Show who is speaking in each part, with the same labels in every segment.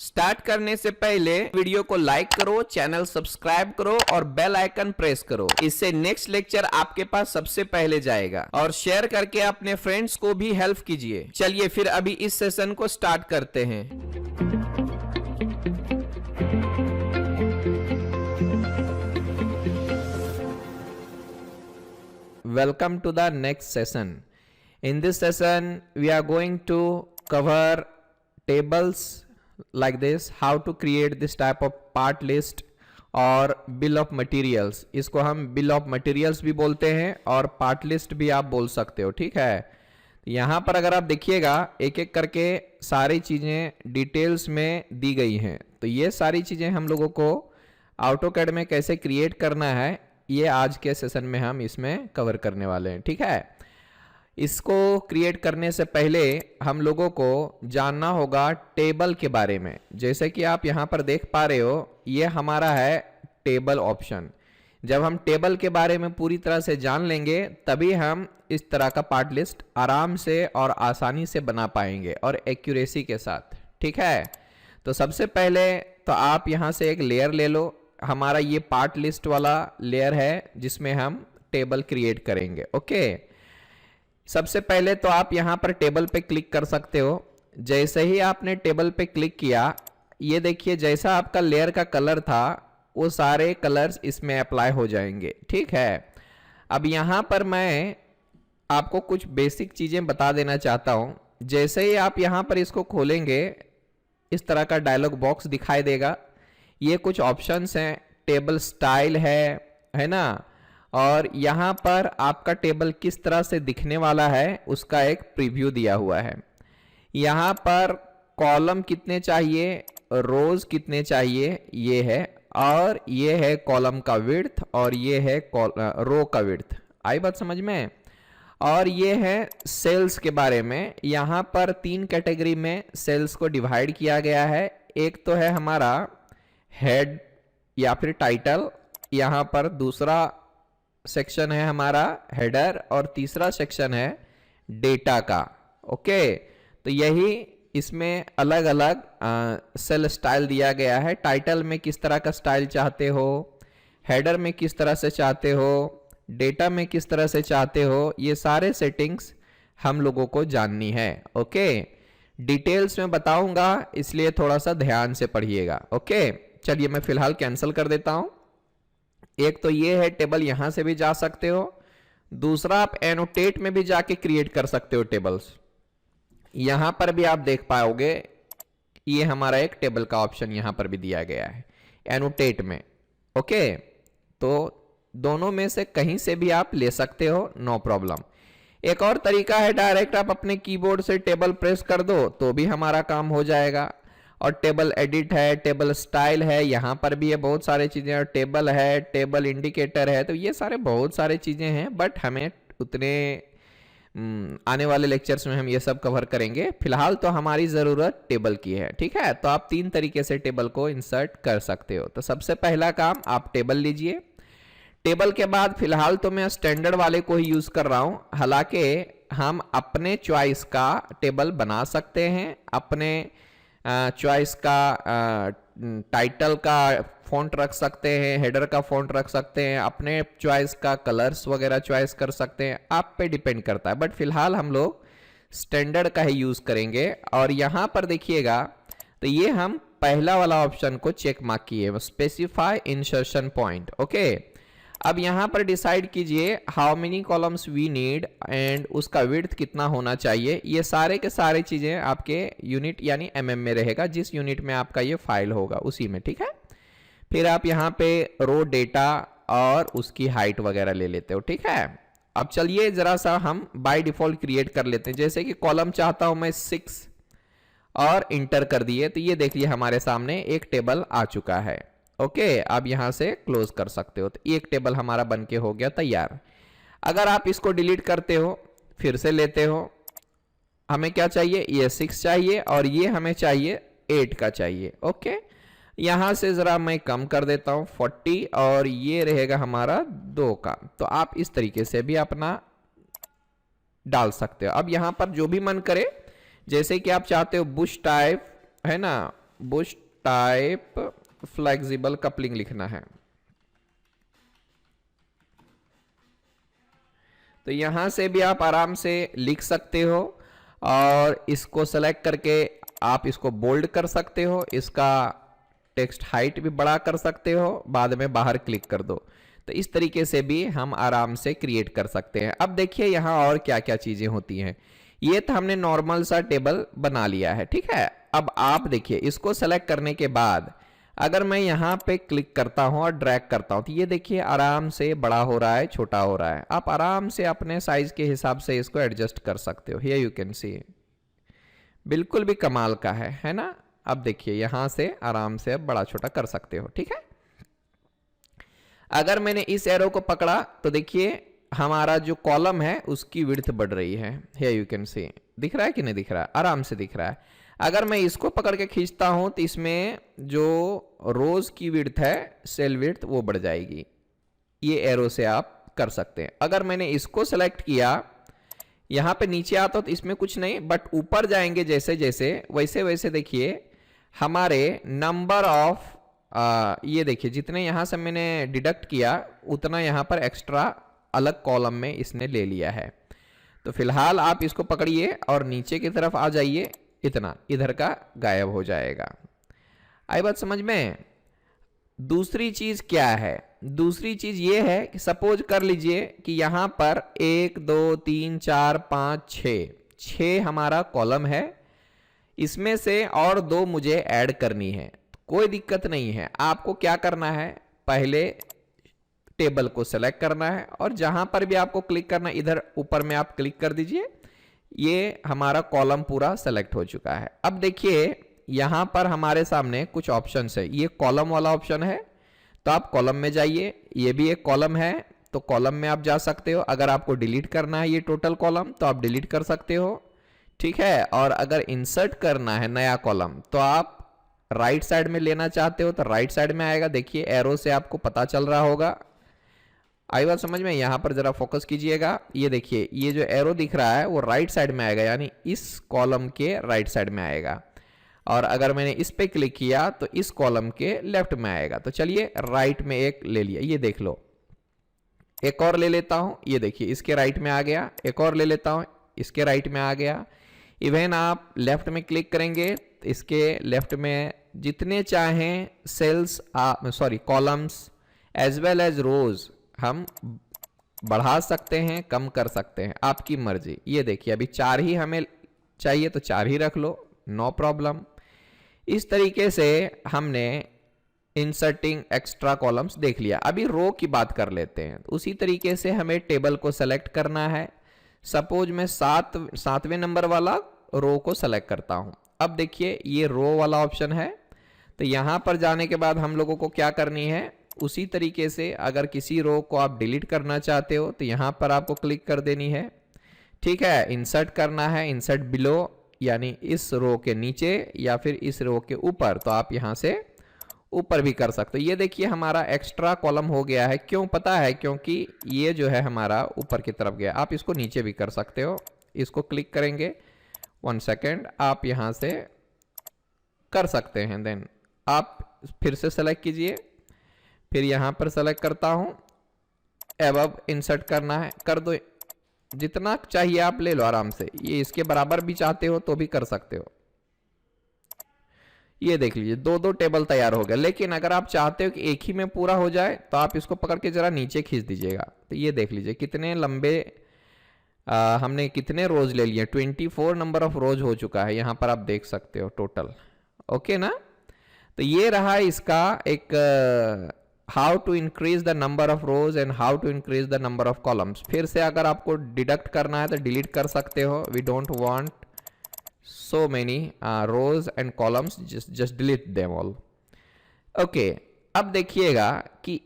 Speaker 1: Start करने से पहले वीडियो को लाइक करो, चैनल सब्सक्राइब करो और बेल आइकन प्रेस करो। इससे नेक्स्ट लेक्चर आपके पास सबसे पहले जाएगा। और शेयर करके अपने फ्रेंड्स को भी हेल्प कीजिए। चलिए फिर अभी इस सेशन को स्टार्ट करते हैं। Welcome to the next session. In this session, we are going to cover tables like this, how to create this type of part list और bill of materials. इसको हम bill of materials भी बोलते हैं और part list भी आप बोल सकते हो, ठीक है। यहाँ पर अगर आप देखिएगा एक एक करके सारी चीज़ें डिटेल्स में दी गई हैं। तो ये सारी चीज़ें हम लोगों को AutoCAD में कैसे क्रिएट करना है, ये आज के सेशन में हम इसमें कवर करने वाले हैं, ठीक है। इसको क्रिएट करने से पहले हम लोगों को जानना होगा टेबल के बारे में। जैसे कि आप यहाँ पर देख पा रहे हो, ये हमारा है टेबल ऑप्शन। जब हम टेबल के बारे में पूरी तरह से जान लेंगे तभी हम इस तरह का पार्ट लिस्ट आराम से और आसानी से बना पाएंगे और एक्यूरेसी के साथ, ठीक है। तो सबसे पहले तो आप यहाँ से एक लेयर ले लो। हमारा ये पार्ट लिस्ट वाला लेयर है जिसमें हम टेबल क्रिएट करेंगे, ओके। सबसे पहले तो आप यहाँ पर टेबल पे क्लिक कर सकते हो। जैसे ही आपने टेबल पे क्लिक किया, ये देखिए जैसा आपका लेयर का कलर था वो सारे कलर्स इसमें अप्लाई हो जाएंगे, ठीक है। अब यहाँ पर मैं आपको कुछ बेसिक चीज़ें बता देना चाहता हूँ। जैसे ही आप यहाँ पर इसको खोलेंगे इस तरह का डायलॉग बॉक्स दिखाई देगा। ये कुछ ऑप्शंस हैं, टेबल स्टाइल है ना, और यहाँ पर आपका टेबल किस तरह से दिखने वाला है उसका एक प्रीव्यू दिया हुआ है। यहाँ पर कॉलम कितने चाहिए, रोज कितने चाहिए ये है, और ये है कॉलम का विड्थ और ये है रो का विड्थ। आई बात समझ में। और ये है सेल्स के बारे में। यहाँ पर 3 कैटेगरी में सेल्स को डिवाइड किया गया है। एक तो है हमारा हेड या फिर टाइटल, यहाँ पर दूसरा सेक्शन है हमारा हेडर और तीसरा सेक्शन है डेटा का, ओके। तो यही इसमें अलग अलग सेल स्टाइल दिया गया है। टाइटल में किस तरह का स्टाइल चाहते हो, हेडर में किस तरह से चाहते हो, डेटा में किस तरह से चाहते हो, ये सारे सेटिंग्स हम लोगों को जाननी है, ओके। डिटेल्स में बताऊंगा इसलिए थोड़ा सा ध्यान से पढ़िएगा, ओके। चलिए मैं फिलहाल कैंसिल कर देता हूं। एक तो ये है टेबल, यहां से भी जा सकते हो। दूसरा आप एनोटेट में भी जाके क्रिएट कर सकते हो टेबल्स। यहां पर भी आप देख पाओगे ये हमारा एक टेबल का ऑप्शन यहां पर भी दिया गया है एनोटेट में, ओके। तो दोनों में से कहीं से भी आप ले सकते हो, नो प्रॉब्लम। एक और तरीका है, डायरेक्ट आप अपने कीबोर्ड से टेबल प्रेस कर दो तो भी हमारा काम हो जाएगा। और टेबल एडिट है, टेबल स्टाइल है, यहाँ पर भी है बहुत सारे चीज़ें, और टेबल है, टेबल इंडिकेटर है। तो ये सारे बहुत सारे चीज़ें हैं, बट हमें उतने आने वाले लेक्चर्स में हम ये सब कवर करेंगे। फिलहाल तो हमारी ज़रूरत टेबल की है, ठीक है। तो आप 3 तरीके से टेबल को इंसर्ट कर सकते हो। तो सबसे पहला काम आप टेबल लीजिए। टेबल के बाद फिलहाल तो मैं स्टैंडर्ड वाले को ही यूज़ कर रहा हूँ। हालांकि हम अपने चॉइस का टेबल बना सकते हैं, अपने चॉइस का टाइटल का फॉन्ट रख सकते हैं, हेडर का फॉन्ट रख सकते हैं, अपने चॉइस का कलर्स वगैरह चॉइस कर सकते हैं, आप पे डिपेंड करता है। बट फिलहाल हम लोग स्टैंडर्ड का ही यूज़ करेंगे। और यहाँ पर देखिएगा तो ये हम पहला वाला ऑप्शन को चेक मार्क किए, स्पेसिफाई इंसर्शन पॉइंट, ओके। अब यहाँ पर डिसाइड कीजिए how many columns we need and उसका विड्थ कितना होना चाहिए। ये सारे के सारे चीज़ें आपके यूनिट यानी mm में रहेगा, जिस यूनिट में आपका ये फाइल होगा उसी में, ठीक है। फिर आप यहाँ पे रो डेटा और उसकी हाइट वगैरह ले लेते हो, ठीक है। अब चलिए ज़रा सा हम बाय डिफ़ॉल्ट क्रिएट कर लेते हैं। जैसे कि कॉलम चाहता हूँ मैं 6 और इंटर कर दिए, तो ये देखिए हमारे सामने एक टेबल आ चुका है, ओके। आप यहां से क्लोज कर सकते हो। तो एक टेबल हमारा बनके हो गया तैयार। अगर आप इसको डिलीट करते हो, फिर से लेते हो, हमें क्या चाहिए, ये 6 चाहिए और ये हमें चाहिए 8 का चाहिए, ओके। यहां से जरा मैं कम कर देता हूं 40 और ये रहेगा हमारा 2 का। तो आप इस तरीके से भी अपना डाल सकते हो। अब यहां पर जो भी मन करे, जैसे कि आप चाहते हो बुश टाइप है ना, बुश टाइप फ्लेक्सिबल कपलिंग लिखना है। तो यहां से भी आप आराम से लिख सकते हो और इसको सेलेक्ट करके आप इसको बोल्ड कर सकते हो, इसका टेक्स्ट हाइट भी बड़ा कर सकते हो, बाद में बाहर क्लिक कर दो। तो इस तरीके से भी हम आराम से क्रिएट कर सकते हैं। अब देखिए यहां और क्या क्या चीजें होती हैं। ये तो हमने नॉर्मल सा टेबल बना लिया है, ठीक है। अब आप देखिए इसको सेलेक्ट करने के बाद अगर मैं यहां पे क्लिक करता हूं और ड्रैग करता हूं तो ये देखिए आराम से बड़ा हो रहा है, छोटा हो रहा है। आप आराम से अपने साइज के हिसाब से इसको एडजस्ट कर सकते हो। हियर यू कैन सी, बिल्कुल भी कमाल का है ना। अब देखिए यहां से आराम से अब बड़ा छोटा कर सकते हो, ठीक है। अगर मैंने इस एरो को पकड़ा तो देखिए हमारा जो कॉलम है उसकी विड्थ बढ़ रही है। हियर यू कैन सी, दिख रहा है कि नहीं दिख रहा है, आराम से दिख रहा है। अगर मैं इसको पकड़ के खींचता हूं तो इसमें जो रोज की विड्थ है, सेल विड्थ, वो बढ़ जाएगी। ये एरो से आप कर सकते हैं। अगर मैंने इसको सेलेक्ट किया, यहां पे नीचे आता हो तो इसमें कुछ नहीं, बट ऊपर जाएंगे जैसे जैसे वैसे वैसे देखिए हमारे नंबर ऑफ ये देखिए जितने यहां से मैंने डिडक्ट किया उतना यहां पर एक्स्ट्रा अलग कॉलम में इसने ले लिया है। तो फिलहाल आप इसको पकड़िए और नीचे की तरफ आ जाइए, इतना इधर का गायब हो जाएगा। आई बात समझ में। दूसरी चीज क्या है, दूसरी चीज ये है कि सपोज कर लीजिए कि यहां पर 1 2 3 4 5 6 हमारा कॉलम है, इसमें से और 2 मुझे ऐड करनी है। कोई दिक्कत नहीं है। आपको क्या करना है, पहले टेबल को सेलेक्ट करना है और जहां पर भी आपको क्लिक करना है इधर ऊपर में आप क्लिक कर दीजिए। ये हमारा कॉलम पूरा सेलेक्ट हो चुका है। अब देखिए यहां पर हमारे सामने कुछ ऑप्शंस है। ये कॉलम वाला ऑप्शन है, तो आप कॉलम में जाइए। ये भी एक कॉलम है, तो कॉलम में आप जा सकते हो। अगर आपको डिलीट करना है ये टोटल कॉलम तो आप डिलीट कर सकते हो, ठीक है। और अगर इंसर्ट करना है नया कॉलम तो आप राइट साइड में लेना चाहते हो तो राइट साइड में आएगा। देखिए एरो से आपको पता चल रहा होगा। आई बात समझ में। यहां पर जरा फोकस कीजिएगा। ये देखिए ये जो एरो दिख रहा है वो राइट साइड में आएगा, यानी इस कॉलम के राइट साइड में आएगा। और अगर मैंने इस पे क्लिक किया तो इस कॉलम के लेफ्ट में आएगा। तो चलिए राइट में एक ले लिया, ये देख लो। एक और ले लेता हूं, ये देखिए इसके राइट में आ गया। एक और ले लेता हूं, इसके राइट में आ गया। इवन आप लेफ्ट में क्लिक करेंगे तो इसके लेफ्ट में जितने चाहें cells columns as well as rows हम बढ़ा सकते हैं, कम कर सकते हैं, आपकी मर्जी। ये देखिए अभी 4 ही हमें चाहिए तो 4 ही रख लो, नो प्रॉब्लम। इस तरीके से हमने इंसर्टिंग एक्स्ट्रा कॉलम्स देख लिया। अभी रो की बात कर लेते हैं। उसी तरीके से हमें टेबल को सेलेक्ट करना है। सपोज मैं 7वें नंबर वाला रो को सेलेक्ट करता हूं। अब देखिए ये रो वाला ऑप्शन है, तो यहां पर जाने के बाद हम लोगों को क्या करनी है, उसी तरीके से अगर किसी रो को आप डिलीट करना चाहते हो तो यहां पर आपको क्लिक कर देनी है, ठीक है। इंसर्ट करना है, इंसर्ट बिलो यानी इस रो के नीचे या फिर इस रो के ऊपर, तो आप यहां से ऊपर भी कर सकते हो। ये देखिए हमारा एक्स्ट्रा कॉलम हो गया है। क्यों पता है, क्योंकि ये जो है हमारा ऊपर की तरफ गया। आप इसको नीचे भी कर सकते हो। इसको क्लिक करेंगे, 1 सेकेंड, आप यहां से कर सकते हैं। देन आप फिर से सेलेक्ट कीजिए, फिर यहां पर सेलेक्ट करता हूं, अब इंसर्ट करना है, कर दो। जितना चाहिए आप ले लो आराम से। ये इसके बराबर भी चाहते हो तो भी कर सकते हो। ये देख लीजिए 2 टेबल तैयार हो गया। लेकिन अगर आप चाहते हो कि एक ही में पूरा हो जाए तो आप इसको पकड़ के जरा नीचे खींच दीजिएगा। तो ये देख लीजिए कितने लंबे हमने कितने रोज ले लिए। 24 नंबर ऑफ रोज हो चुका है, यहां पर आप देख सकते हो टोटल। ओके ना। तो ये रहा इसका एक how to increase the number of rows and how to increase the number of columns. फिर से अगर आपको डिडक्ट करना है तो डिलीट कर सकते हो। We don't want so many rows and columns, just delete them all. Okay, अब देखिएगा कि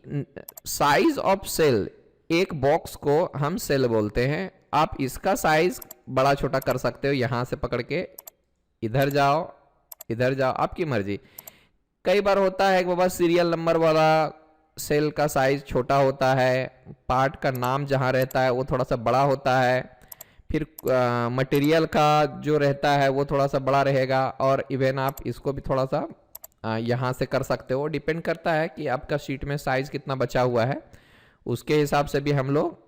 Speaker 1: साइज ऑफ सेल, एक बॉक्स को हम सेल बोलते हैं। आप इसका साइज बड़ा छोटा कर सकते हो। यहां से पकड़ के इधर जाओ, इधर जाओ, आपकी मर्जी। कई बार होता है कि बाबा सीरियल नंबर वाला सेल का साइज छोटा होता है, पार्ट का नाम जहां रहता है वो थोड़ा सा बड़ा होता है, फिर मटेरियल का जो रहता है वो थोड़ा सा बड़ा रहेगा, और इवन आप इसको भी थोड़ा सा यहाँ से कर सकते हो। डिपेंड करता है कि आपका शीट में साइज कितना बचा हुआ है, उसके हिसाब से भी हम लोग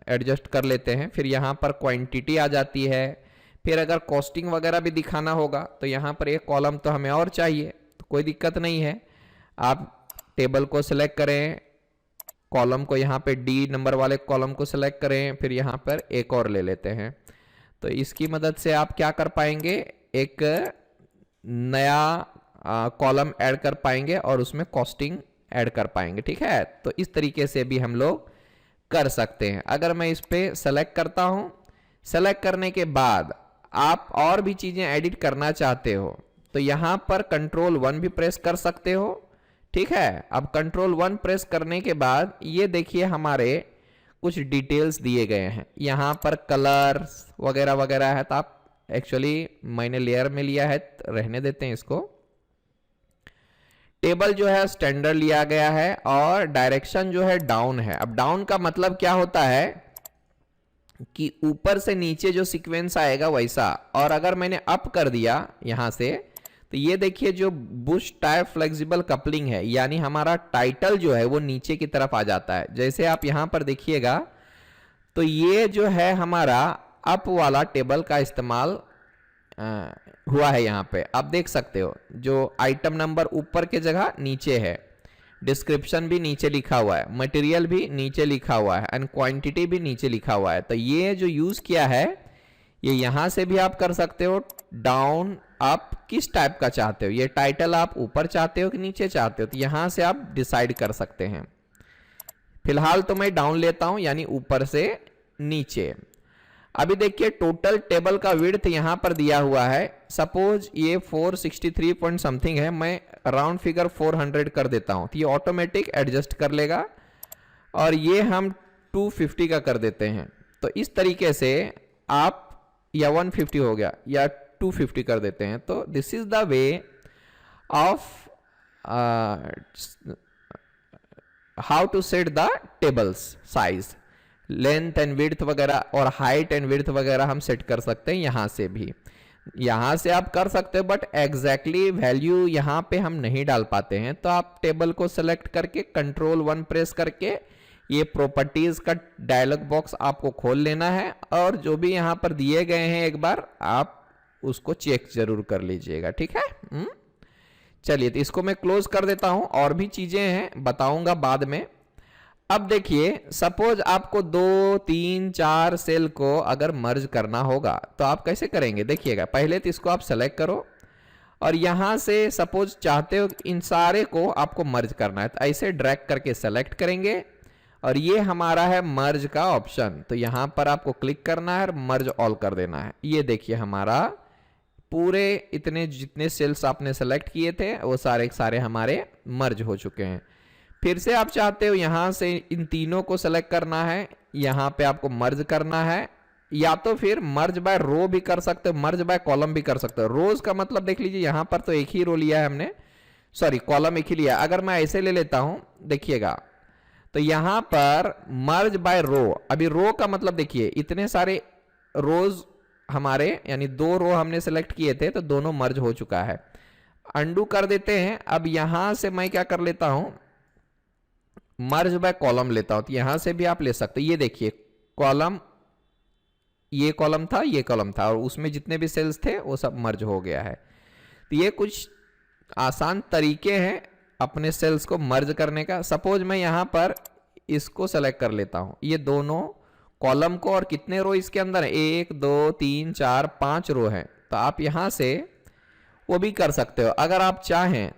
Speaker 1: एडजस्ट कर लेते हैं। फिर यहाँ पर क्वांटिटी आ जाती है। फिर अगर कॉस्टिंग वगैरह भी दिखाना होगा तो यहाँ पर एक कॉलम तो हमें और चाहिए, तो कोई दिक्कत नहीं है। आप टेबल को सिलेक्ट करें, कॉलम को यहाँ पे डी नंबर वाले कॉलम को सिलेक्ट करें, फिर यहाँ पर एक और ले लेते हैं। तो इसकी मदद से आप क्या कर पाएंगे, एक नया कॉलम ऐड कर पाएंगे और उसमें कॉस्टिंग ऐड कर पाएंगे। ठीक है, तो इस तरीके से भी हम लोग कर सकते हैं। अगर मैं इस पे सेलेक्ट करता हूं, सेलेक्ट करने के बाद आप और भी चीजें एडिट करना चाहते हो तो यहां पर कंट्रोल 1 भी प्रेस कर सकते हो। ठीक है, अब कंट्रोल 1 प्रेस करने के बाद ये देखिए हमारे कुछ डिटेल्स दिए गए हैं, यहां पर कलर्स वगैरह वगैरह है। तो आप एक्चुअली मैंने लेयर में लिया है, रहने देते हैं इसको। टेबल जो है स्टैंडर्ड लिया गया है और डायरेक्शन जो है डाउन है। अब डाउन का मतलब क्या होता है कि ऊपर से नीचे जो सीक्वेंस आएगा वैसा, और अगर मैंने अप कर दिया यहां से तो ये देखिए जो बुश टाइप फ्लेक्सिबल कपलिंग है, यानी हमारा टाइटल जो है वो नीचे की तरफ आ जाता है। जैसे आप यहां पर देखिएगा तो ये जो है हमारा अप वाला टेबल का इस्तेमाल हुआ है। यहाँ पे आप देख सकते हो जो आइटम नंबर ऊपर के जगह नीचे है, डिस्क्रिप्शन भी नीचे लिखा हुआ है, मटेरियल भी नीचे लिखा हुआ है एंड क्वांटिटी भी नीचे लिखा हुआ है। तो ये जो यूज किया है ये यहां से भी आप कर सकते हो, डाउन अप किस टाइप का चाहते हो, ये टाइटल आप ऊपर चाहते हो कि नीचे चाहते हो, तो यहां से आप डिसाइड कर सकते हैं। फिलहाल तो मैं डाउन लेता हूं, यानी ऊपर से नीचे। अभी देखिए टोटल टेबल का विड्थ यहां पर दिया हुआ है, सपोज ये 463 पॉइंट समथिंग है, मैं राउंड फिगर 400 कर देता हूं तो ये ऑटोमेटिक एडजस्ट कर लेगा, और ये हम 250 का कर देते हैं। तो इस तरीके से आप, या 150 हो गया, या 250 कर देते हैं। तो this is the way of how to set the tables size, length and width वगैरह और हाइट एंड विड्थ वगैरह हम सेट कर सकते हैं यहां से भी। यहां से आप कर सकते हो, बट एग्जैक्टली वैल्यू यहां पे हम नहीं डाल पाते हैं। तो आप टेबल को सेलेक्ट करके कंट्रोल 1 प्रेस करके ये प्रॉपर्टीज का डायलॉग बॉक्स आपको खोल लेना है, और जो भी यहां पर दिए गए हैं एक बार आप उसको चेक जरूर कर लीजिएगा। ठीक है, चलिए तो इसको मैं क्लोज कर देता हूं, और भी चीजें हैं बताऊंगा बाद में। अब देखिए सपोज आपको 2, 3, 4 सेल को अगर मर्ज करना होगा तो आप कैसे करेंगे, देखिएगा। पहले तो इसको आप सेलेक्ट करो और यहां से सपोज चाहते हो इन सारे को आपको मर्ज करना है, तो ऐसे ड्रैग करके सेलेक्ट करेंगे और ये हमारा है मर्ज का ऑप्शन। तो यहां पर आपको क्लिक करना है और मर्ज ऑल कर देना है। ये देखिए हमारा पूरे इतने जितने सेल्स आपने सेलेक्ट किए थे वो सारे सारे हमारे मर्ज हो चुके हैं। फिर से आप चाहते हो यहां से इन तीनों को सेलेक्ट करना है, यहां पे आपको मर्ज करना है, या तो फिर मर्ज बाय रो भी कर सकते हो, मर्ज बाय कॉलम भी कर सकते हो। रोज का मतलब देख लीजिए, यहां पर तो एक ही रो लिया है हमने, सॉरी कॉलम एक ही लिया। अगर मैं ऐसे ले लेता हूं देखिएगा तो यहां पर मर्ज बाय रो, अभी रो का मतलब देखिए इतने सारे रोज हमारे, यानी 2 रो हमने सेलेक्ट किए थे तो दोनों मर्ज हो चुका है। अंडू कर देते हैं। अब यहां से मैं क्या कर लेता हूं, मर्ज बाय कॉलम लेता हूं, तो यहां से भी आप ले सकते हो। ये देखिए कॉलम, ये कॉलम था, ये कॉलम था, और उसमें जितने भी सेल्स थे वो सब मर्ज हो गया है। तो ये कुछ आसान तरीके हैं अपने सेल्स को मर्ज करने का। सपोज मैं यहां पर इसको सेलेक्ट कर लेता हूं, ये दोनों कॉलम को, और कितने रो इसके अंदर है, 1, 2, 3, 4, 5 रो है। तो आप यहां से वो भी कर सकते हो। अगर आप चाहें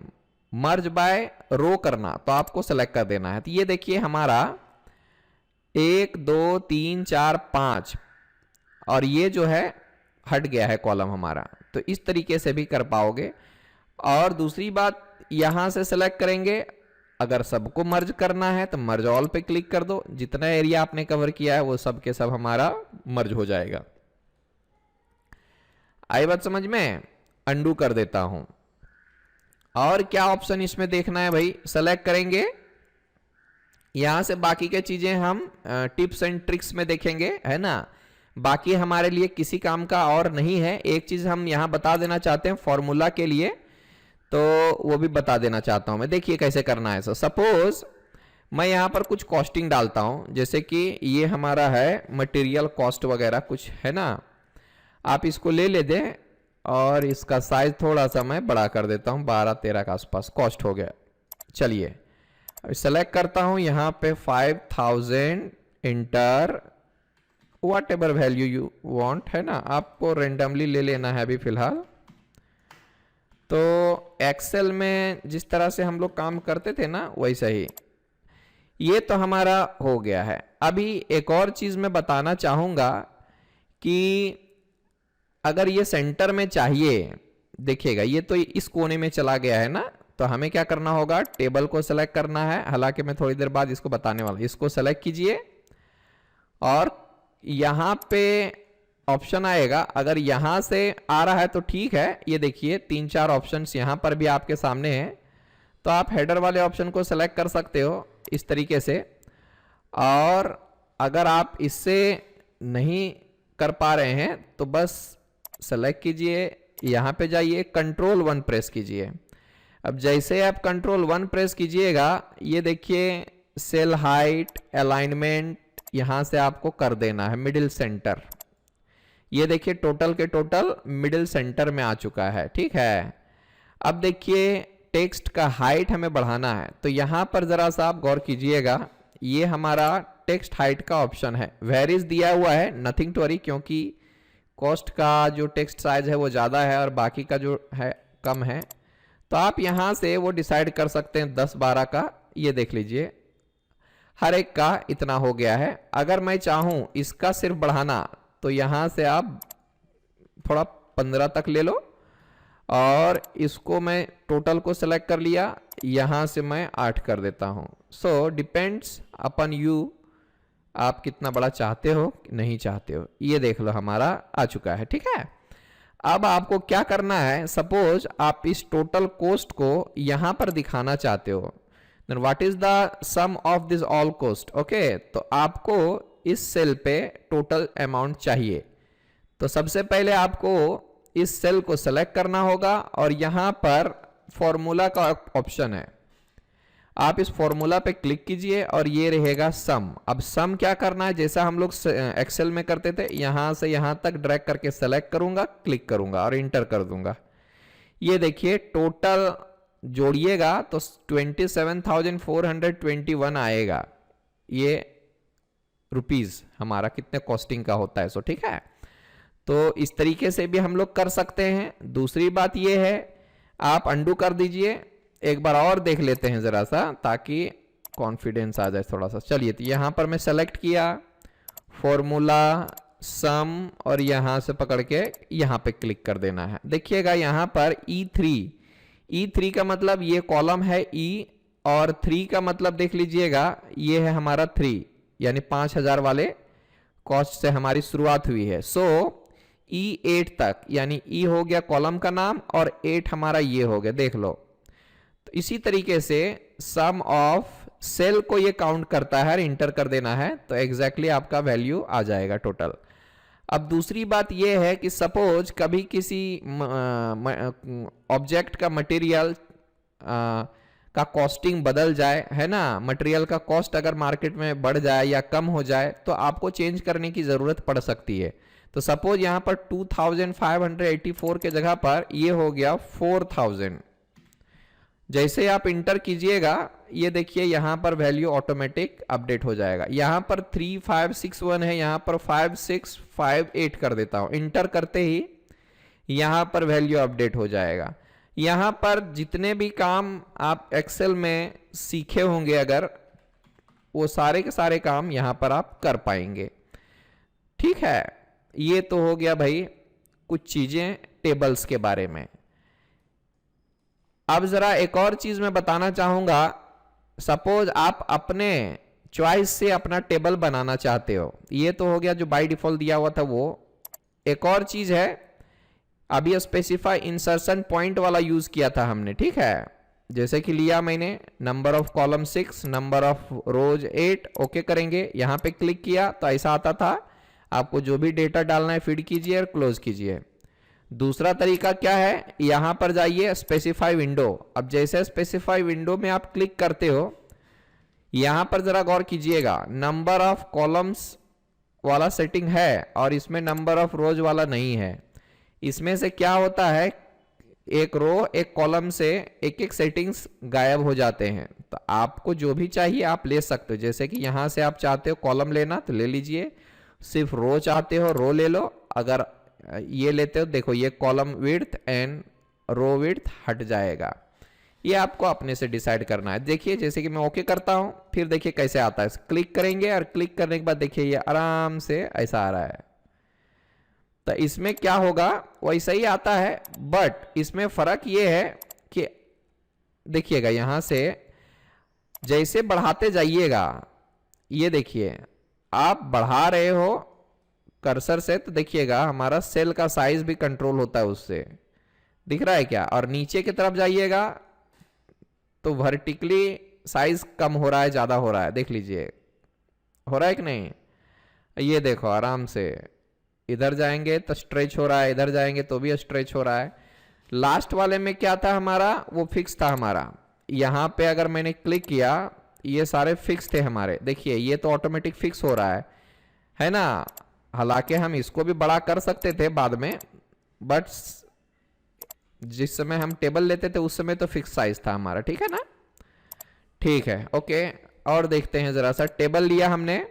Speaker 1: मर्ज बाय रो करना तो आपको सेलेक्ट कर देना है। तो ये देखिए हमारा 1, 2, 3, 4, 5, और ये जो है हट गया है कॉलम हमारा। तो इस तरीके से भी कर पाओगे। और दूसरी बात, यहां से सेलेक्ट करेंगे, अगर सबको मर्ज करना है तो मर्ज ऑल पे क्लिक कर दो, जितना एरिया आपने कवर किया है वो सब के सब हमारा मर्ज हो जाएगा। आई बात समझ में? अंडू कर देता हूं। और क्या ऑप्शन इसमें देखना है भाई, सेलेक्ट करेंगे, यहां से बाकी के चीजें हम टिप्स एंड ट्रिक्स में देखेंगे, है ना। बाकी हमारे लिए किसी काम का और नहीं है। एक चीज हम यहां बता देना चाहते हैं फॉर्मूला के लिए, तो वो भी बता देना चाहता हूं मैं। देखिए कैसे करना है। सपोज मैं यहाँ पर कुछ कॉस्टिंग डालता हूं, जैसे कि ये हमारा है मटेरियल कॉस्ट वगैरह कुछ है ना। आप इसको ले लेते और इसका साइज थोड़ा सा मैं बड़ा कर देता हूं, 12-13 के आसपास कॉस्ट हो गया। चलिए सेलेक्ट करता हूं यहाँ पे 5000 inter what ever value you want, है ना, आपको रेंडमली ले लेना है अभी फिलहाल। तो एक्सेल में जिस तरह से हम लोग काम करते थे ना वैसा ही ये तो हमारा हो गया है। अभी एक और चीज मैं बताना चाहूंगा कि अगर ये सेंटर में चाहिए, देखिएगा ये तो इस कोने में चला गया है ना, तो हमें क्या करना होगा, टेबल को सेलेक्ट करना है। हालांकि मैं थोड़ी देर बाद इसको बताने वाला, इसको सेलेक्ट कीजिए और यहां पे ऑप्शन आएगा। अगर यहां से आ रहा है तो ठीक है, ये देखिए 3-4 ऑप्शंस यहां पर भी आपके सामने हैं। तो आप हेडर वाले ऑप्शन को सेलेक्ट कर सकते हो इस तरीके से। और अगर आप इससे नहीं कर पा रहे हैं तो बस सेलेक्ट कीजिए, यहां पे जाइए, कंट्रोल 1 प्रेस कीजिए। अब जैसे आप कंट्रोल 1 प्रेस कीजिएगा, ये देखिए सेल हाइट, अलाइनमेंट यहां से आपको कर देना है मिडिल सेंटर। ये देखिए टोटल के टोटल मिडिल सेंटर में आ चुका है, ठीक है। अब देखिए टेक्स्ट का हाइट हमें बढ़ाना है, तो यहां पर जरा सा आप गौर कीजिएगा, ये हमारा टेक्स्ट हाइट का ऑप्शन है। वेरीज दिया हुआ है, नथिंग टू वरी, क्योंकि कॉस्ट का जो टेक्स्ट साइज है वो ज्यादा है और बाकी का जो है कम है। तो आप यहां से वो डिसाइड कर सकते हैं 10-12 का। ये देख लीजिए हर एक का इतना हो गया है। अगर मैं चाहूं इसका सिर्फ बढ़ाना तो यहां से आप थोड़ा 15 तक ले लो और इसको मैं टोटल को सेलेक्ट कर लिया, यहां से मैं 8 कर देता हूं। सो डिपेंड्स अपन यू, आप कितना बड़ा चाहते हो नहीं चाहते हो। ये देख लो हमारा आ चुका है, ठीक है। अब आपको क्या करना है, सपोज आप इस टोटल कॉस्ट को यहां पर दिखाना चाहते हो, then what is the sum of this all cost, okay? तो आपको इस सेल पे टोटल अमाउंट चाहिए। तो सबसे पहले आपको इस सेल को सेलेक्ट करना होगा और यहां पर फॉर्मूला का ऑप्शन है, आप इस फॉर्मूला पे क्लिक कीजिए और ये रहेगा सम। अब सम क्या करना है, जैसा हम लोग एक्सेल में करते थे, यहां से यहां तक ड्रैग करके सेलेक्ट करूंगा, क्लिक करूंगा और इंटर कर दूंगा। ये देखिए टोटल जोड़िएगा तो 27,421 आएगा, ये रुपीज हमारा कितने कॉस्टिंग का होता है। सो ठीक है, तो इस तरीके से भी हम लोग कर सकते हैं। दूसरी बात ये है, आप अंडू कर दीजिए, एक बार और देख लेते हैं जरा सा ताकि कॉन्फिडेंस आ जाए थोड़ा सा। चलिए, तो यहां पर मैं सेलेक्ट किया फॉर्मूला सम और यहां से पकड़ के यहां पे क्लिक कर देना है। देखिएगा यहां पर E3 का मतलब ये कॉलम है E, और 3 का मतलब देख लीजिएगा ये है हमारा 3, यानी 5000 वाले कॉस्ट से हमारी शुरुआत हुई है। सो E8 तक, यानी E हो गया कॉलम का नाम और 8 हमारा ये हो गया, देख लो। तो इसी तरीके से सम ऑफ सेल को ये काउंट करता है, इंटर कर देना है तो एग्जैक्टली आपका वैल्यू आ जाएगा टोटल। अब दूसरी बात यह है कि सपोज कभी किसी ऑब्जेक्ट का मटेरियल का कॉस्टिंग बदल जाए, है ना, मटेरियल का कॉस्ट अगर मार्केट में बढ़ जाए या कम हो जाए तो आपको चेंज करने की जरूरत पड़ सकती है। तो सपोज यहां पर 2584 के जगह पर ये हो गया 4000। जैसे आप इंटर कीजिएगा ये देखिए यहां पर वैल्यू ऑटोमेटिक अपडेट हो जाएगा। यहां पर 3561 है, यहां पर 5658 कर देता हूं। इंटर करते ही यहां पर वैल्यू अपडेट हो जाएगा। यहां पर जितने भी काम आप एक्सेल में सीखे होंगे अगर, वो सारे के सारे काम यहां पर आप कर पाएंगे। ठीक है, ये तो हो गया भाई कुछ चीजें टेबल्स के बारे में। अब जरा एक और चीज मैं बताना चाहूंगा। सपोज आप अपने चॉइस से अपना टेबल बनाना चाहते हो, ये तो हो गया जो बाय डिफॉल्ट दिया हुआ था वो। एक और चीज है, अभी स्पेसिफाई इंसर्शन पॉइंट वाला यूज किया था हमने, ठीक है। जैसे कि लिया मैंने number of column 6, number of rose 8, okay करेंगे, यहां पे क्लिक किया तो ऐसा आता था। आपको जो भी डेटा डालना है फीड कीजिए और क्लोज कीजिए। दूसरा तरीका क्या है, यहां पर जाइए स्पेसिफाई विंडो। अब जैसे स्पेसिफाई विंडो में आप क्लिक करते हो, यहां पर जरा गौर कीजिएगा, नंबर ऑफ कॉलम्स वाला सेटिंग है और इसमें नंबर ऑफ रोज वाला नहीं है। इसमें से क्या होता है, एक रो एक कॉलम से एक एक सेटिंग्स गायब हो जाते हैं। तो आपको जो भी चाहिए आप ले सकते हो, जैसे कि यहां से आप चाहते हो कॉलम लेना तो ले लीजिए, सिर्फ रो चाहते हो रो ले लो। अगर ये लेते हो, देखो ये column width and row width हट जाएगा। ये आपको अपने से डिसाइड करना है। देखिए जैसे कि मैं ओके करता हूं, फिर देखिए कैसे आता है, क्लिक करेंगे और क्लिक करने के बाद देखिए ये आराम से ऐसा आ रहा है। तो इसमें क्या होगा, वैसा ही आता है, बट इसमें फर्क ये है कि देखिएगा यहां से जैसे बढ़ाते जाइएगा, ये देखिए आप बढ़ा रहे हो कर्सर से, तो देखिएगा हमारा सेल का साइज भी कंट्रोल होता है उससे, दिख रहा है क्या। और नीचे की तरफ जाइएगा तो वर्टिकली साइज कम हो रहा है ज्यादा हो रहा है, देख लीजिए हो रहा है कि नहीं। ये देखो आराम से इधर जाएंगे तो स्ट्रेच हो रहा है, इधर जाएंगे तो भी स्ट्रेच हो रहा है। लास्ट वाले में क्या था हमारा, वो फिक्स था हमारा। यहां पे अगर मैंने क्लिक किया, ये सारे फिक्स थे हमारे, देखिए ये तो ऑटोमेटिक फिक्स हो रहा है ना। हालांकि हम इसको भी बड़ा कर सकते थे बाद में, बट जिस समय हम टेबल लेते थे उस समय तो फिक्स साइज था हमारा, ठीक है ना। ठीक है, ओके। और देखते हैं जरा सा, टेबल लिया हमने,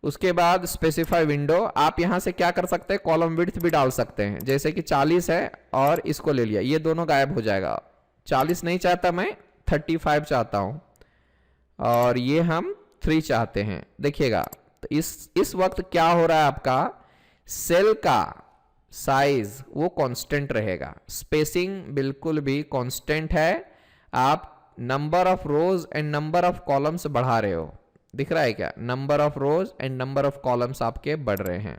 Speaker 1: उसके बाद स्पेसिफाई विंडो। आप यहां से क्या कर सकते हैं, कॉलम विड्थ भी डाल सकते हैं, जैसे कि 40 है और इसको ले लिया, ये दोनों गायब हो जाएगा। 40 नहीं चाहता मैं, 35 चाहता हूं और ये हम 3 चाहते हैं। देखिएगा तो इस वक्त क्या हो रहा है, आपका सेल का साइज वो कांस्टेंट रहेगा, स्पेसिंग बिल्कुल भी कांस्टेंट है। आप number of rows and number of columns बढ़ा रहे हो, दिख रहा है क्या, number of rows and number of columns आपके बढ़ रहे हैं।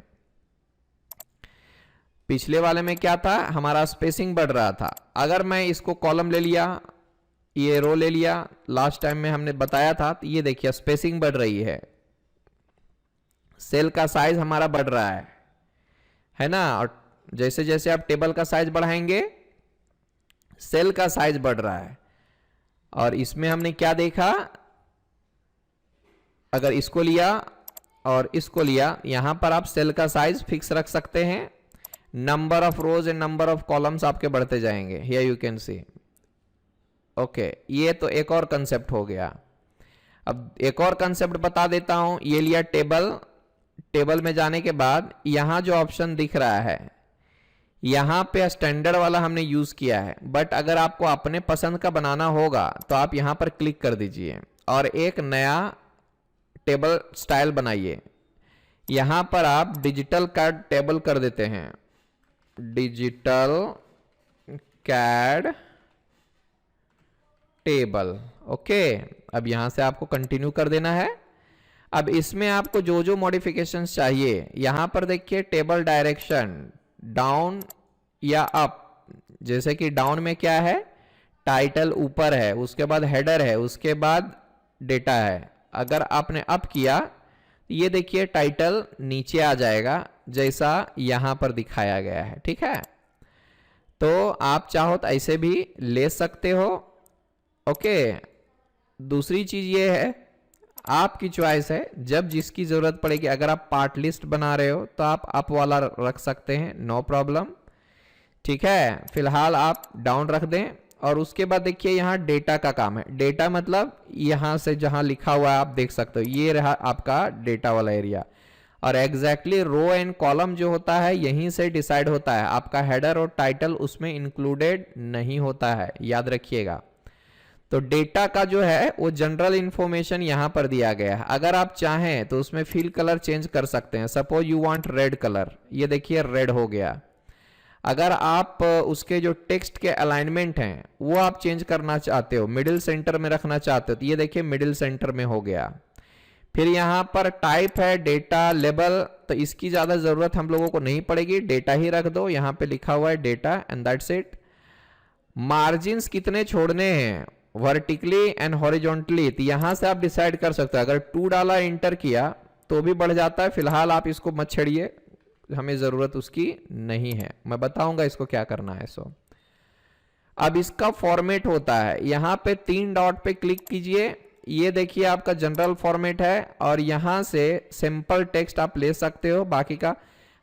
Speaker 1: पिछले वाले में क्या था, हमारा स्पेसिंग बढ़ रहा था। अगर मैं इसको कॉलम ले लिया, ये रो ले लिया, लास्ट टाइम में हमने बताया था, तो ये देखिए स्पेसिंग बढ़ रही है, सेल का साइज हमारा बढ़ रहा है ना। और जैसे जैसे आप टेबल का साइज बढ़ाएंगे, सेल का साइज बढ़ रहा है। और इसमें हमने क्या देखा, अगर इसको लिया और इसको लिया, यहां पर आप सेल का साइज फिक्स रख सकते हैं, number of rows and number of columns आपके बढ़ते जाएंगे। Here you can C, okay. ये तो एक और कंसेप्ट हो गया। अब एक और कंसेप्ट बता देता हूं, ये लिया टेबल, टेबल में जाने के बाद यहां जो ऑप्शन दिख रहा है, यहां पे स्टैंडर्ड वाला हमने यूज किया है, बट अगर आपको अपने पसंद का बनाना होगा तो आप यहां पर क्लिक कर दीजिए और एक नया टेबल स्टाइल बनाइए। यहां पर आप डिजिटल कैड टेबल कर देते हैं, डिजिटल कैड टेबल, ओके। अब यहां से आपको कंटिन्यू कर देना है। अब इसमें आपको जो जो मॉडिफिकेशंस चाहिए, यहां पर देखिए टेबल डायरेक्शन डाउन या अप, जैसे कि डाउन में क्या है, टाइटल ऊपर है, उसके बाद हेडर है, उसके बाद डेटा है। अगर आपने अप किया, ये देखिए टाइटल नीचे आ जाएगा जैसा यहां पर दिखाया गया है, ठीक है। तो आप चाहो तो ऐसे भी ले सकते हो, ओके। दूसरी चीज ये है, आपकी चॉइस है, जब जिसकी जरूरत पड़ेगी। अगर आप पार्ट लिस्ट बना रहे हो तो आप अप वाला रख सकते हैं, नो प्रॉब्लम, ठीक है। फिलहाल आप डाउन रख दें। और उसके बाद देखिए यहाँ डेटा का काम है। डेटा मतलब यहां से जहां लिखा हुआ है आप देख सकते हो, ये रहा आपका डेटा वाला एरिया। और एग्जैक्टली रो एंड कॉलम जो होता है यहीं से डिसाइड होता है, आपका हेडर और टाइटल उसमें इंक्लूडेड नहीं होता है, याद रखिएगा। तो डेटा का जो है वो जनरल इंफॉर्मेशन यहां पर दिया गया है। अगर आप चाहें तो उसमें फिल कलर चेंज कर सकते हैं। Suppose you want red colour, ये देखिए रेड हो गया। अगर आप उसके जो टेक्स्ट के अलाइनमेंट हैं वो आप चेंज करना चाहते हो, मिडिल सेंटर में रखना चाहते हो, तो ये देखिए मिडिल सेंटर में हो गया। फिर यहां पर टाइप है डेटा लेबल, तो इसकी ज्यादा जरूरत हम लोगों को नहीं पड़ेगी, डेटा ही रख दो। यहां पे लिखा हुआ है data and that's it. Margins कितने छोड़ने हैं, वर्टिकली एंड हॉरिजॉन्टली, तो यहां से आप डिसाइड कर सकते हो। अगर 2 डाला एंटर किया तो भी बढ़ जाता है, फिलहाल आप इसको मत छेड़िए, हमें ज़रूरत उसकी नहीं है। मैं बताऊंगा इसको क्या करना है। सो अब इसका फॉर्मेट होता है, यहाँ पे 3 डॉट पे क्लिक कीजिए, ये देखिए आपका जनरल फॉर्मेट है, और यहाँ से सिंपल टेक्स्ट आप ले सकते हो। बाकी का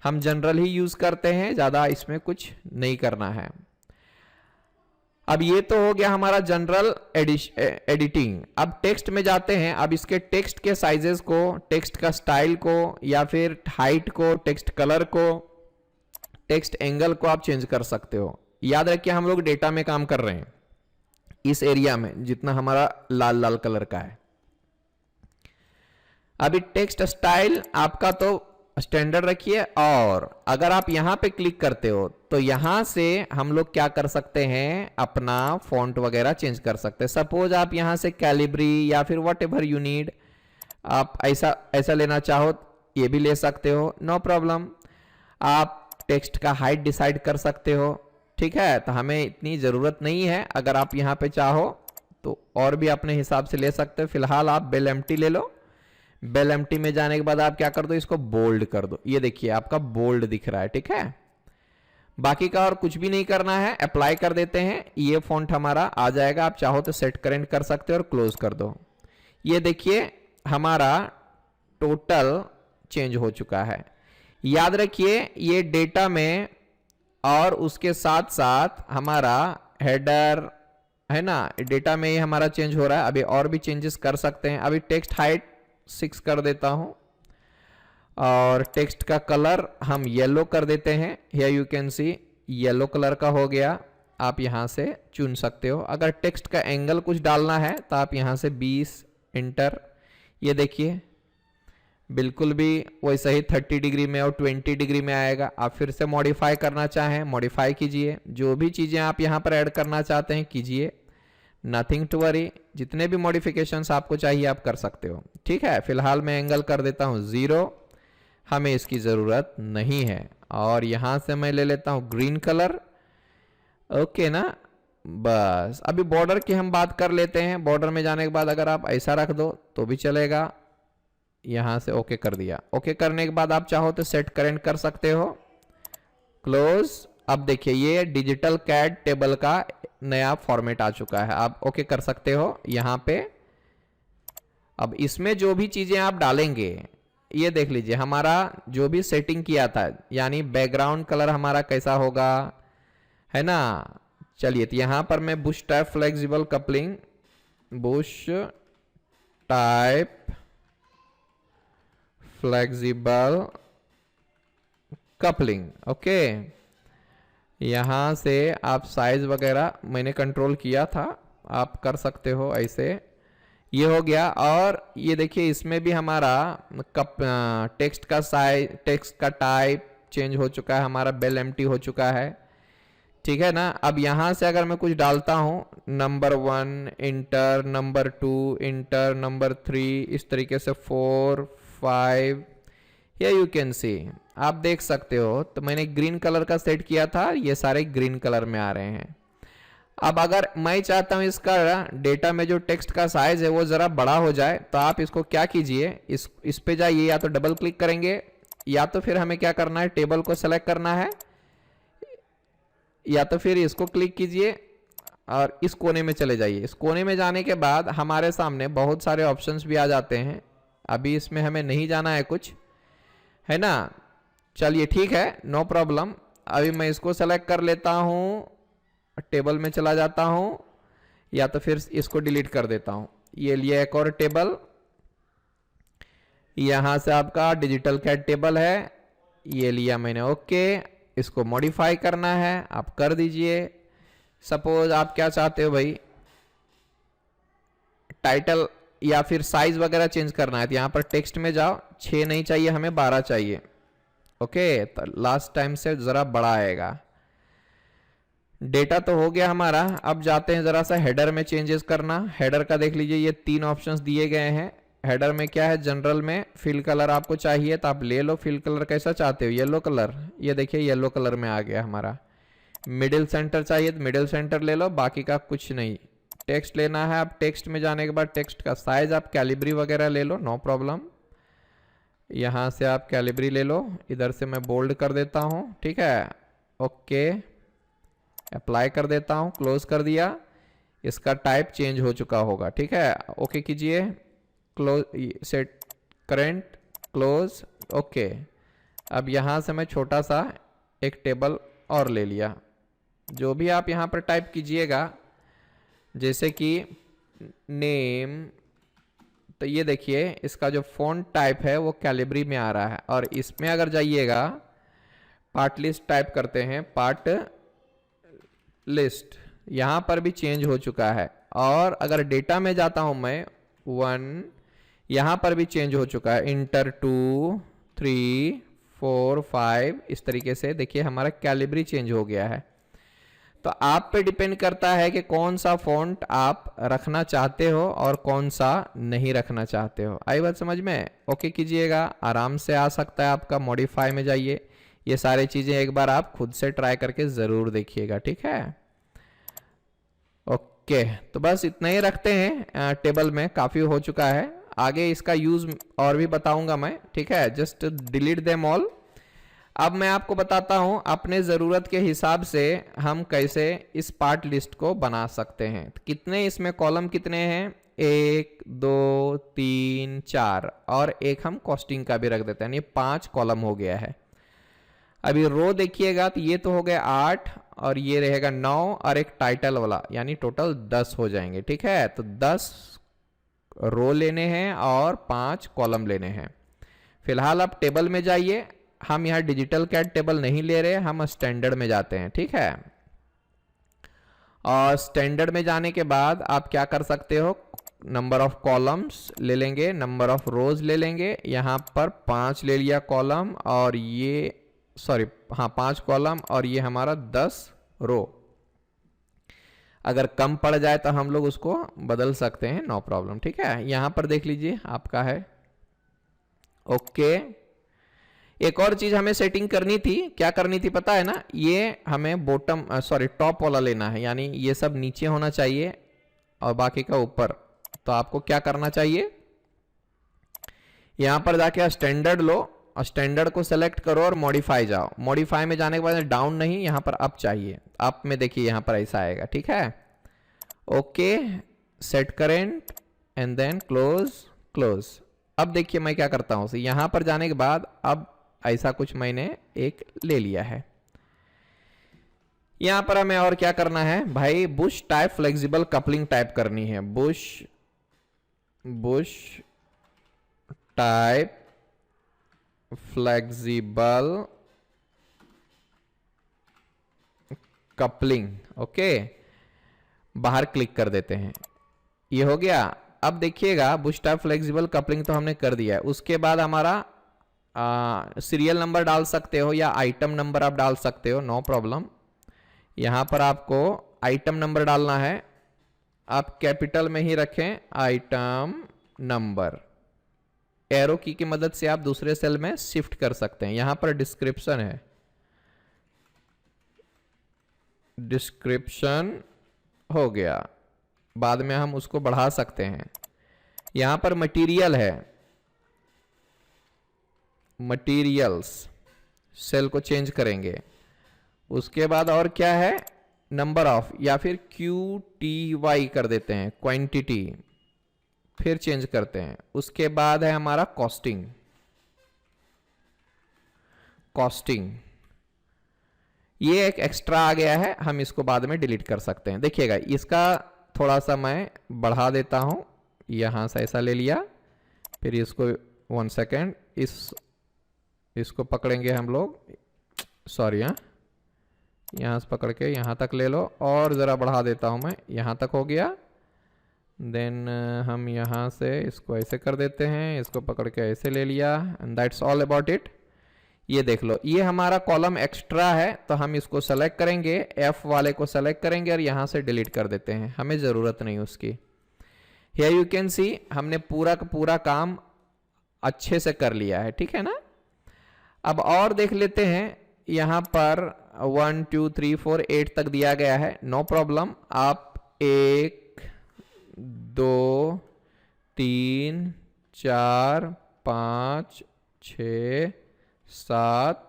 Speaker 1: हम जनरल ही यूज करते हैं, ज़्यादा इसमें कुछ नहीं करना है। अब ये तो हो गया हमारा जनरल एडिटिंग। अब टेक्स्ट में जाते हैं। अब इसके टेक्स्ट के साइजेस को, टेक्स्ट का स्टाइल को, या फिर हाइट को, टेक्स्ट कलर को, टेक्स्ट एंगल को आप चेंज कर सकते हो। याद रखिए हम लोग डेटा में काम कर रहे हैं, इस एरिया में जितना हमारा लाल लाल कलर का है। अभी टेक्स्ट स्टाइल आपका तो स्टैंडर्ड रखिए, और अगर आप यहां पे क्लिक करते हो तो यहां से हम लोग क्या कर सकते हैं, अपना फॉन्ट वगैरह चेंज कर सकते हैं। सपोज आप यहां से कैलिब्री या फिर वट एवर यू नीड, आप ऐसा लेना चाहो ये भी ले सकते हो, नो प्रॉब्लम। आप टेक्स्ट का हाइट डिसाइड कर सकते हो, ठीक है। तो हमें इतनी ज़रूरत नहीं है, अगर आप यहाँ पे चाहो तो और भी अपने हिसाब से ले सकते हो। फिलहाल आप बेल एम्प्टी ले लो। बेल एम्प्टी में जाने के बाद आप क्या कर दो, इसको बोल्ड कर दो। ये देखिए आपका बोल्ड दिख रहा है, ठीक है। बाकी का और कुछ भी नहीं करना है, अप्लाई कर देते हैं, ये फॉन्ट हमारा आ जाएगा। आप चाहो तो सेट करेंट कर सकते हो और क्लोज कर दो। ये देखिए हमारा टोटल चेंज हो चुका है। याद रखिए ये डेटा में, और उसके साथ साथ हमारा हेडर है ना, डेटा में ये हमारा चेंज हो रहा है। अभी और भी चेंजेस कर सकते हैं। अभी टेक्स्ट हाइट 6 कर देता हूं, और टेक्स्ट का कलर हम येलो कर देते हैं। Here you can C yellow colour का हो गया। आप यहां से चुन सकते हो। अगर टेक्स्ट का एंगल कुछ डालना है तो आप यहां से 20 इंटर, ये देखिए बिल्कुल भी वैसे ही 30 डिग्री में और 20 डिग्री में आएगा। आप फिर से मॉडिफाई करना चाहें मॉडिफाई कीजिए, जो भी चीज़ें आप यहाँ पर ऐड करना चाहते हैं कीजिए, नथिंग टू वरी। जितने भी मॉडिफिकेशंस आपको चाहिए आप कर सकते हो, ठीक है। फिलहाल मैं एंगल कर देता हूँ 0, हमें इसकी ज़रूरत नहीं है। और यहाँ से मैं ले लेता हूँ ग्रीन कलर, ओके ना। बस अभी बॉर्डर की हम बात कर लेते हैं। बॉर्डर में जाने के बाद अगर आप ऐसा रख दो तो भी चलेगा। यहां से ओके कर दिया। ओके करने के बाद आप चाहो तो सेट करेंट कर सकते हो, क्लोज। अब देखिए ये डिजिटल कैड टेबल का नया फॉर्मेट आ चुका है, आप ओके कर सकते हो यहां पे। अब इसमें जो भी चीजें आप डालेंगे, ये देख लीजिए हमारा जो भी सेटिंग किया था, यानी बैकग्राउंड कलर हमारा कैसा होगा, है ना। चलिए तो यहां पर मैं Bush type flexible coupling, Bush type flexible coupling, okay. यहां से आप साइज वगैरह मैंने कंट्रोल किया था, आप कर सकते हो ऐसे। ये हो गया। और ये देखिए इसमें भी हमारा टेक्स्ट का साइज, टेक्स्ट का टाइप चेंज हो चुका है, हमारा बेल एम्प्टी हो चुका है, ठीक है ना। अब यहां से अगर मैं कुछ डालता हूं, number 1 inter, number 2 inter, number 3, इस तरीके से 4 5, या यू कैन सी, आप देख सकते हो। तो मैंने ग्रीन कलर का सेट किया था, ये सारे ग्रीन कलर में आ रहे हैं। अब अगर मैं चाहता हूं इसका डेटा में जो टेक्स्ट का साइज है वो जरा बड़ा हो जाए, तो आप इसको क्या कीजिए, इस पे जाइए, या तो डबल क्लिक करेंगे, या तो फिर हमें क्या करना है, टेबल को सेलेक्ट करना है, या तो फिर इसको क्लिक कीजिए और इस कोने में चले जाइए। इस कोने में जाने के बाद हमारे सामने बहुत सारे ऑप्शंस भी आ जाते हैं। अभी इसमें हमें नहीं जाना है कुछ, है ना। चलिए ठीक है, नो प्रॉब्लम। अभी मैं इसको सेलेक्ट कर लेता हूं, टेबल में चला जाता हूं, या तो फिर इसको डिलीट कर देता हूं। ये लिया एक और टेबल, यहां से आपका डिजिटल कैड टेबल है, ये लिया मैंने, ओके। इसको मॉडिफाई करना है, आप कर दीजिए। सपोज आप क्या चाहते हो भाई, टाइटल या फिर साइज वगैरह चेंज करना है, तो यहां पर टेक्स्ट में जाओ, 6 नहीं चाहिए हमें, 12 चाहिए, ओके। तो लास्ट टाइम से जरा बड़ा आएगा। डेटा तो हो गया हमारा। अब जाते हैं जरा सा हेडर में चेंजेस करना। हेडर का देख लीजिए, ये 3 ऑप्शंस दिए गए हैं। हेडर में क्या है, जनरल में फिल कलर आपको चाहिए तो आप ले लो। फिल कलर कैसा चाहते हो, येलो कलर, ये देखिए येलो कलर में आ गया हमारा। मिडिल सेंटर चाहिए तो मिडिल सेंटर ले लो, बाकी का कुछ नहीं। टेक्स्ट लेना है, आप टेक्स्ट में जाने के बाद टेक्स्ट का साइज आप कैलिब्री वगैरह ले लो, नो प्रॉब्लम। यहाँ से आप कैलिब्री ले लो, इधर से मैं बोल्ड कर देता हूँ, ठीक है। ओके, अप्लाई कर देता हूँ, क्लोज कर दिया। इसका टाइप चेंज हो चुका होगा, ठीक है। ओके कीजिए, close, set current, close, okay. अब यहाँ से मैं छोटा सा एक टेबल और ले लिया। जो भी आप यहाँ पर टाइप कीजिएगा, जैसे कि नेम, तो ये देखिए इसका जो फॉन्ट टाइप है वो कैलिब्री में आ रहा है। और इसमें अगर जाइएगा, पार्ट लिस्ट टाइप करते हैं, पार्ट लिस्ट, यहाँ पर भी चेंज हो चुका है। और अगर डेटा में जाता हूँ मैं 1, यहाँ पर भी चेंज हो चुका है। इंटर 2, 3, 4, 5, इस तरीके से देखिए हमारा कैलिब्री चेंज हो गया है। तो आप पे डिपेंड करता है कि कौन सा फॉन्ट आप रखना चाहते हो और कौन सा नहीं रखना चाहते हो। आई बात समझ में? ओके कीजिएगा, आराम से आ सकता है आपका। मॉडिफाई में जाइए, ये सारी चीजें एक बार आप खुद से ट्राई करके जरूर देखिएगा, ठीक है। ओके, तो बस इतना ही रखते हैं, टेबल में काफी हो चुका है। आगे इसका यूज और भी बताऊंगा मैं, ठीक है। Just delete them all. अब मैं आपको बताता हूं अपने ज़रूरत के हिसाब से हम कैसे इस पार्ट लिस्ट को बना सकते हैं। तो कितने इसमें कॉलम कितने हैं? 1, 2, 3, 4 और एक हम कॉस्टिंग का भी रख देते हैं, यानी 5 कॉलम हो गया है। अभी रो देखिएगा तो ये तो हो गया 8 और ये रहेगा 9 और एक टाइटल वाला, यानी टोटल 10 हो जाएंगे, ठीक है। तो 10 रो लेने हैं और 5 कॉलम लेने हैं। फिलहाल आप टेबल में जाइए, हम यहाँ डिजिटल कैट टेबल नहीं ले रहे, हम स्टैंडर्ड में जाते हैं, ठीक है। और स्टैंडर्ड में जाने के बाद आप क्या कर सकते हो, नंबर ऑफ कॉलम्स ले लेंगे, नंबर ऑफ रोज ले लेंगे। यहाँ पर 5 ले लिया कॉलम और ये सॉरी हाँ 5 कॉलम और ये हमारा 10 रो। अगर कम पड़ जाए तो हम लोग उसको बदल सकते हैं, नो प्रॉब्लम, ठीक है। यहाँ पर देख लीजिए आपका है। ओके, एक और चीज हमें सेटिंग करनी थी, क्या करनी थी पता है ना? ये हमें बॉटम टॉप वाला लेना है, यानी ये सब नीचे होना चाहिए और बाकी का ऊपर। तो आपको क्या करना चाहिए, यहां पर जाके स्टैंडर्ड लो और स्टैंडर्ड को सेलेक्ट करो और मॉडिफाई जाओ। मॉडिफाई में जाने के बाद डाउन नहीं, यहां पर अप चाहिए। अप में देखिए यहां पर ऐसा आएगा, ठीक है। Okay, set current and then close, close. अब देखिए मैं क्या करता हूं, यहां पर जाने के बाद अब ऐसा कुछ मैंने एक ले लिया है। यहां पर हमें और क्या करना है भाई, Bush type flexible coupling type करनी है। Bush type flexible coupling, okay. बाहर क्लिक कर देते हैं, ये हो गया। अब देखिएगा बुश टाइप फ्लेक्सिबल कपलिंग तो हमने कर दिया है। उसके बाद हमारा सीरियल नंबर डाल सकते हो या आइटम नंबर आप डाल सकते हो, नो प्रॉब्लम। यहां पर आपको आइटम नंबर डालना है, आप कैपिटल में ही रखें, आइटम नंबर। एरो की मदद से आप दूसरे सेल में शिफ्ट कर सकते हैं। यहां पर डिस्क्रिप्शन है, डिस्क्रिप्शन हो गया, बाद में हम उसको बढ़ा सकते हैं। यहां पर मटेरियल है, मटेरियल्स, सेल को चेंज करेंगे। उसके बाद और क्या है, नंबर ऑफ, या फिर QTY कर देते हैं, क्वांटिटी, फिर चेंज करते हैं। उसके बाद है हमारा कॉस्टिंग, कॉस्टिंग ये एक एक्स्ट्रा आ गया है, हम इसको बाद में डिलीट कर सकते हैं। देखिएगा इसका थोड़ा सा मैं बढ़ा देता हूं, यहां से ऐसा ले लिया, फिर इसको 1 सेकेंड, इसको पकड़ेंगे हम लोग, सॉरी हाँ, यहाँ से पकड़ के यहाँ तक ले लो और ज़रा बढ़ा देता हूँ मैं, यहाँ तक हो गया। देन हम यहाँ से इसको ऐसे कर देते हैं, इसको पकड़ के ऐसे ले लिया, and that's all about it. ये देख लो, ये हमारा कॉलम एक्स्ट्रा है, तो हम इसको सेलेक्ट करेंगे, F वाले को सेलेक्ट करेंगे और यहाँ से डिलीट कर देते हैं, हमें ज़रूरत नहीं उसकी। हियर यू कैन सी हमने पूरा का पूरा काम अच्छे से कर लिया है, ठीक है ना। अब और देख लेते हैं, यहाँ पर 1 2 3 4 8 तक दिया गया है, नो प्रॉब्लम। आप 1 2 3 4 5 6 7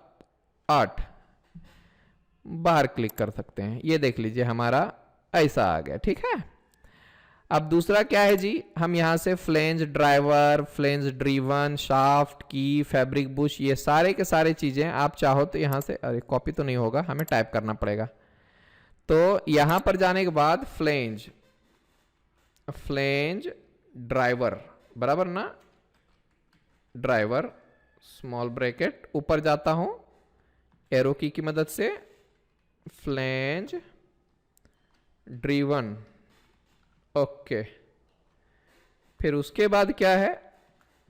Speaker 1: 8 बाहर क्लिक कर सकते हैं। ये देख लीजिए हमारा ऐसा आ गया, ठीक है। अब दूसरा क्या है जी, हम यहां से flange driver, flange driven, shaft, की, फैब्रिक बुश, ये सारे के सारे चीजें आप चाहो तो यहां से, अरे कॉपी तो नहीं होगा, हमें टाइप करना पड़ेगा। तो यहां पर जाने के बाद फ्लेंज ड्राइवर बराबर ना, ड्राइवर स्मॉल ब्रैकेट, ऊपर जाता हूं एरो की मदद से, फ्लेंज ड्रीवन, ओके। फिर उसके बाद क्या है,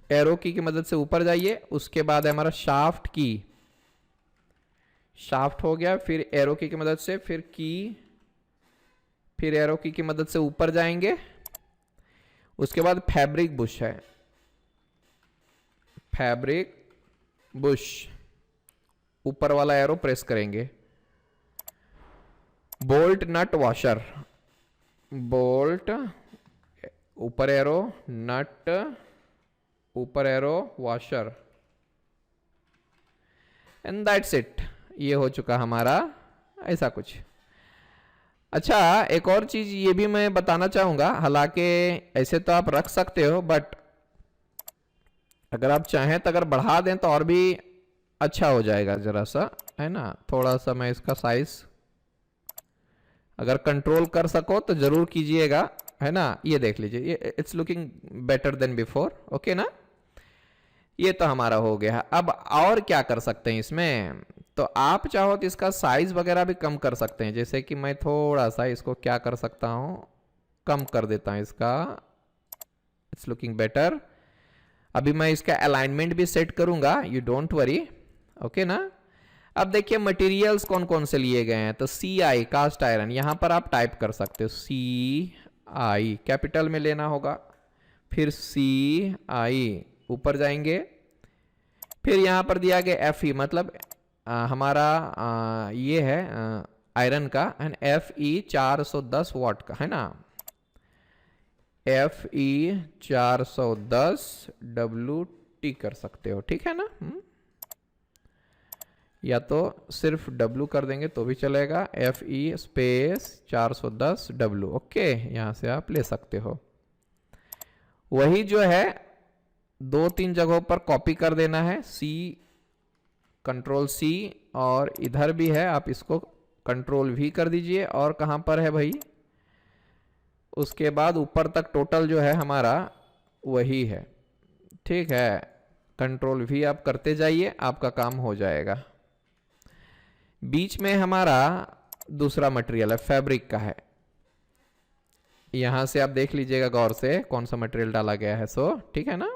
Speaker 1: एरो की मदद से ऊपर जाइए, उसके बाद है हमारा शाफ्ट की, शाफ्ट हो गया, फिर एरो की मदद से, फिर की, फिर एरो की मदद से ऊपर जाएंगे। उसके बाद फैब्रिक बुश है, फैब्रिक बुश, ऊपर वाला एरो प्रेस करेंगे। बोल्ट नट वॉशर, बोल्ट ऊपर एरो, नट ऊपर arrow, washer, and that's it. ये हो चुका हमारा ऐसा कुछ। अच्छा, एक और चीज ये भी मैं बताना चाहूंगा, हालांकि ऐसे तो आप रख सकते हो, बट अगर आप चाहें तो अगर बढ़ा दें तो और भी अच्छा हो जाएगा जरा सा, है ना। थोड़ा सा मैं इसका साइज अगर कंट्रोल कर सको तो जरूर कीजिएगा, है ना। ये देख लीजिए, ये it's looking better than before, okay ना। ये तो हमारा हो गया। अब और क्या कर सकते हैं इसमें, तो आप चाहो तो इसका साइज वगैरह भी कम कर सकते हैं। जैसे कि मैं थोड़ा सा इसको क्या कर सकता हूं, कम कर देता हूं इसका, इट्स लुकिंग बेटर। अभी मैं इसका अलाइनमेंट भी सेट करूंगा, यू डोंट वरी, ओके ना। अब देखिए मटेरियल्स कौन कौन से लिए गए हैं, तो CI कास्ट आयरन, यहां पर आप टाइप कर सकते हो CI, कैपिटल में लेना होगा, फिर CI, ऊपर जाएंगे, फिर यहां पर दिया गया FE, मतलब हमारा ये है आयरन का, एंड FE 410 वाट का, है ना। FE 410 WT कर सकते हो, ठीक है ना। या तो सिर्फ W कर देंगे तो भी चलेगा, FE स्पेस 410 W, ओके। यहां से आप ले सकते हो। वही जो है 2-3 जगहों पर कॉपी कर देना है, कंट्रोल C, और इधर भी है, आप इसको कंट्रोल V कर दीजिए। और कहां पर है भाई, उसके बाद ऊपर तक टोटल जो है हमारा वही है, ठीक है। कंट्रोल V आप करते जाइए, आपका काम हो जाएगा। बीच में हमारा दूसरा मटेरियल है, फैब्रिक का है। यहां से आप देख लीजिएगा गौर से कौन सा मटेरियल डाला गया है, सो ठीक है ना।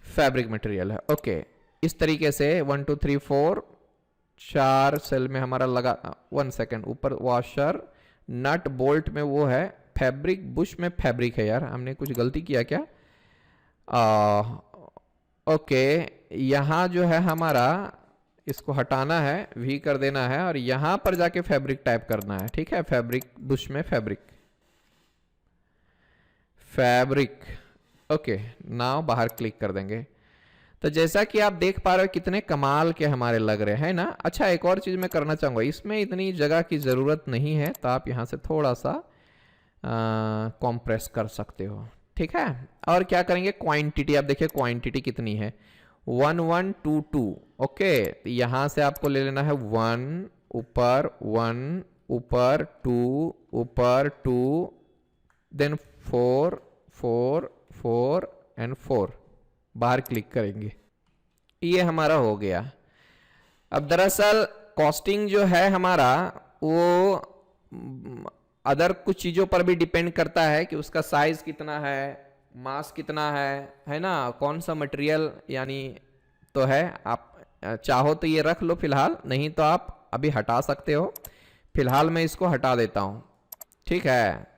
Speaker 1: फैब्रिक मटेरियल है, ओके। इस तरीके से 1 2 3 4 4 सेल में हमारा लगा, 1 सेकेंड, ऊपर वॉशर, नट, बोल्ट में वो है, फैब्रिक बुश में फैब्रिक है। यार हमने कुछ गलती किया क्या, ओके। यहां जो है हमारा इसको हटाना है, V कर देना है, और यहां पर जाके फैब्रिक टाइप करना है, ठीक है। फैब्रिक बुश में फैब्रिक, ओके। नाउ बाहर क्लिक कर देंगे। तो जैसा कि आप देख पा रहे हो कितने कमाल के हमारे लग रहे हैं ना। अच्छा, एक और चीज मैं करना चाहूंगा, इसमें इतनी जगह की जरूरत नहीं है, तो आप यहां से थोड़ा सा कॉम्प्रेस कर सकते हो, ठीक है। और क्या करेंगे, क्वांटिटी, आप देखिए क्वांटिटी कितनी है, 1 1 2 2, ओके। तो यहां से आपको ले लेना है 1 ऊपर, 1 ऊपर, 2 ऊपर, 2, देन 4 4 4 एंड 4, बाहर क्लिक करेंगे। ये हमारा हो गया। अब दरअसल कॉस्टिंग जो है हमारा वो अदर कुछ चीजों पर भी डिपेंड करता है कि उसका साइज कितना है, मास कितना है ना, कौन सा मटेरियल यानी तो है। आप चाहो तो ये रख लो फिलहाल, नहीं तो आप अभी हटा सकते हो। फिलहाल मैं इसको हटा देता हूं, ठीक है।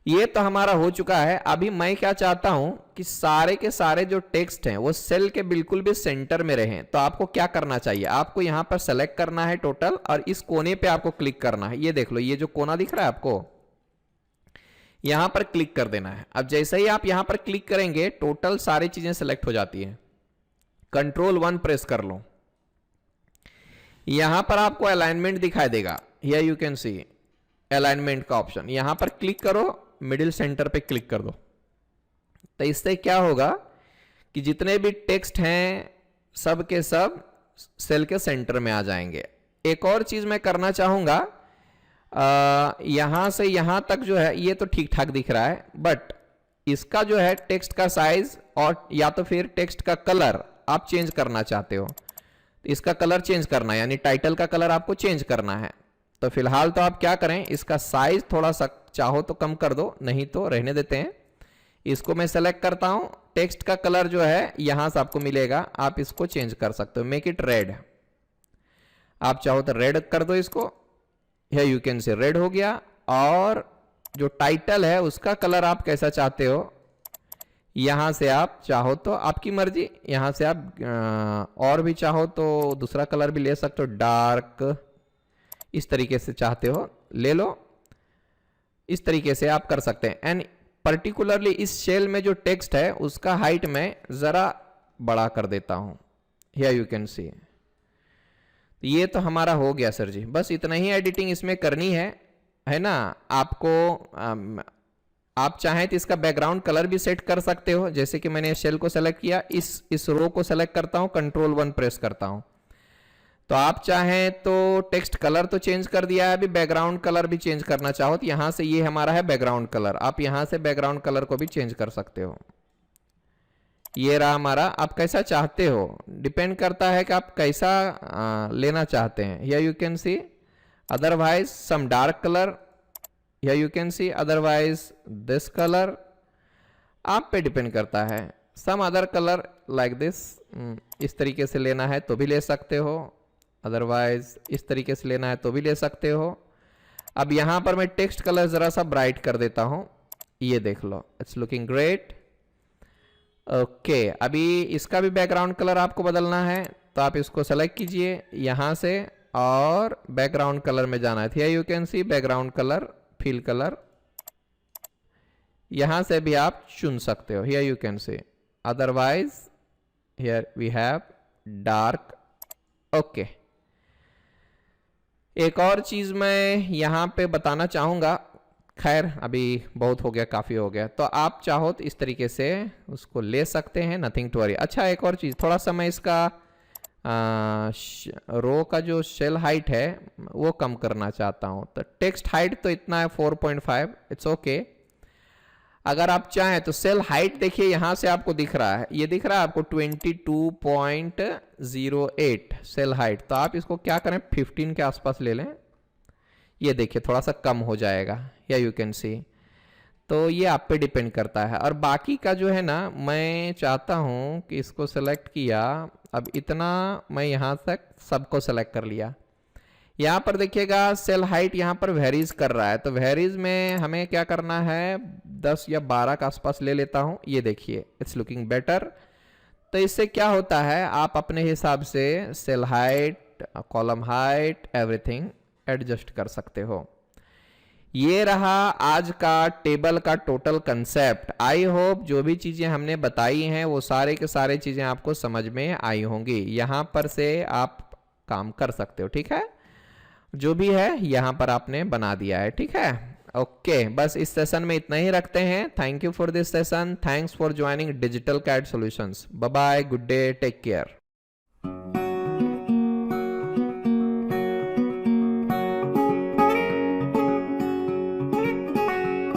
Speaker 1: ये तो हमारा हो चुका है। अभी मैं क्या चाहता हूं कि सारे के सारे जो टेक्स्ट हैं वो सेल के बिल्कुल भी सेंटर में रहें। तो आपको क्या करना चाहिए, आपको यहां पर सेलेक्ट करना है टोटल, और इस कोने पे आपको क्लिक करना है। ये देख लो, ये जो कोना दिख रहा है आपको, यहां पर क्लिक कर देना है। अब जैसे ही आप यहां पर क्लिक करेंगे टोटल सारी चीजें सेलेक्ट हो जाती हैं। Ctrl+1 प्रेस कर लो, यहां पर आपको अलाइनमेंट दिखाई देगा। Here you can C alignment का ऑप्शन, यहां पर क्लिक करो, मिडिल सेंटर पे क्लिक कर दो। तो इससे क्या होगा कि जितने भी टेक्स्ट हैं सब के सब सेल के सेंटर में आ जाएंगे। एक और चीज मैं करना चाहूंगा, यहां से यहां तक जो है ये तो ठीक ठाक दिख रहा है, बट इसका जो है टेक्स्ट का साइज और या तो फिर टेक्स्ट का कलर आप चेंज करना चाहते हो, तो इसका कलर चेंज करना है, यानी टाइटल का कलर आपको चेंज करना है। तो फिलहाल तो आप क्या करें, इसका साइज थोड़ा सा चाहो तो कम कर दो, नहीं तो रहने देते हैं। इसको मैं सेलेक्ट करता हूं, टेक्स्ट का कलर जो है यहां से आपको मिलेगा, आप इसको चेंज कर सकते हो, मेक इट रेड। आप चाहो तो रेड कर दो इसको, here you can say red हो गया। और जो टाइटल है उसका कलर आप कैसा चाहते हो, यहां से आप चाहो तो आपकी मर्जी, यहां से आप और भी चाहो तो दूसरा कलर भी ले सकते हो, डार्क, इस तरीके से चाहते हो ले लो, इस तरीके से आप कर सकते हैं। एंड पर्टिकुलरली इस शेल में जो टेक्स्ट है उसका हाइट मैं जरा बड़ा कर देता हूं, हियर यू कैन सी। ये तो हमारा हो गया सर जी, बस इतना ही एडिटिंग इसमें करनी है ना। आपको आप चाहें तो इसका बैकग्राउंड कलर भी सेट कर सकते हो, जैसे कि मैंने शेल को सेलेक्ट किया, इस रो को सेलेक्ट करता हूं, Ctrl+1 प्रेस करता हूं, तो आप चाहें तो टेक्स्ट कलर तो चेंज कर दिया है, अभी बैकग्राउंड कलर भी चेंज करना चाहो तो यहां से, ये हमारा है बैकग्राउंड कलर, आप यहां से बैकग्राउंड कलर को भी चेंज कर सकते हो। ये रहा हमारा, आप कैसा चाहते हो, डिपेंड करता है कि आप कैसा लेना चाहते हैं। Here you can see otherwise some dark colour, here you can see otherwise this colour, आप पे डिपेंड करता है। Some other colour like this, इस तरीके से लेना है तो भी ले सकते हो, अदरवाइज इस तरीके से लेना है तो भी ले सकते हो। अब यहां पर मैं टेक्स्ट कलर जरा सा ब्राइट कर देता हूं, ये देख लो, इट्स लुकिंग ग्रेट। ओके, अभी इसका भी बैकग्राउंड कलर आपको बदलना है तो आप इसको सेलेक्ट कीजिए यहां से और बैकग्राउंड कलर में जाना है। Here you can see background colour, fill colour, यहां से भी आप चुन सकते हो, here you can see otherwise here we have dark. Okay, एक और चीज मैं यहां पे बताना चाहूंगा, खैर अभी बहुत हो गया, काफी हो गया, तो आप चाहो तो इस तरीके से उसको ले सकते हैं, नथिंग टू वरी। अच्छा, एक और चीज, थोड़ा सा मैं इसका रो का जो शेल हाइट है वो कम करना चाहता हूं, तो टेक्स्ट हाइट तो इतना है 4.5, इट्स ओके। अगर आप चाहें तो सेल हाइट देखिए, यहां से आपको दिख रहा है, ये दिख रहा है आपको 22.08 सेल हाइट, तो आप इसको क्या करें 15 के आसपास ले लें, ये देखिए थोड़ा सा कम हो जाएगा, या यू कैन सी। तो ये आप पे डिपेंड करता है। और बाकी का जो है ना, मैं चाहता हूं कि इसको सेलेक्ट किया, अब इतना मैं यहां तक सबको सेलेक्ट कर लिया। यहां पर देखिएगा सेल हाइट यहां पर वेरीज कर रहा है, तो वेरीज में हमें क्या करना है, 10 या 12 के आसपास ले लेता हूं, ये देखिए इट्स लुकिंग बेटर। तो इससे क्या होता है, आप अपने हिसाब से cell height, column height, everything adjust कर सकते हो। ये रहा आज का टेबल का टोटल कंसेप्ट। आई होप जो भी चीजें हमने बताई हैं वो सारे के सारे चीजें आपको समझ में आई होंगी, यहां पर से आप काम कर सकते हो, ठीक है। जो भी है यहां पर आपने बना दिया है, ठीक है। ओके, बस इस सेशन में इतना ही रखते हैं। Thank you for this session, thanks for joining Digital CAD Solutions. Bye bye, good day, take care.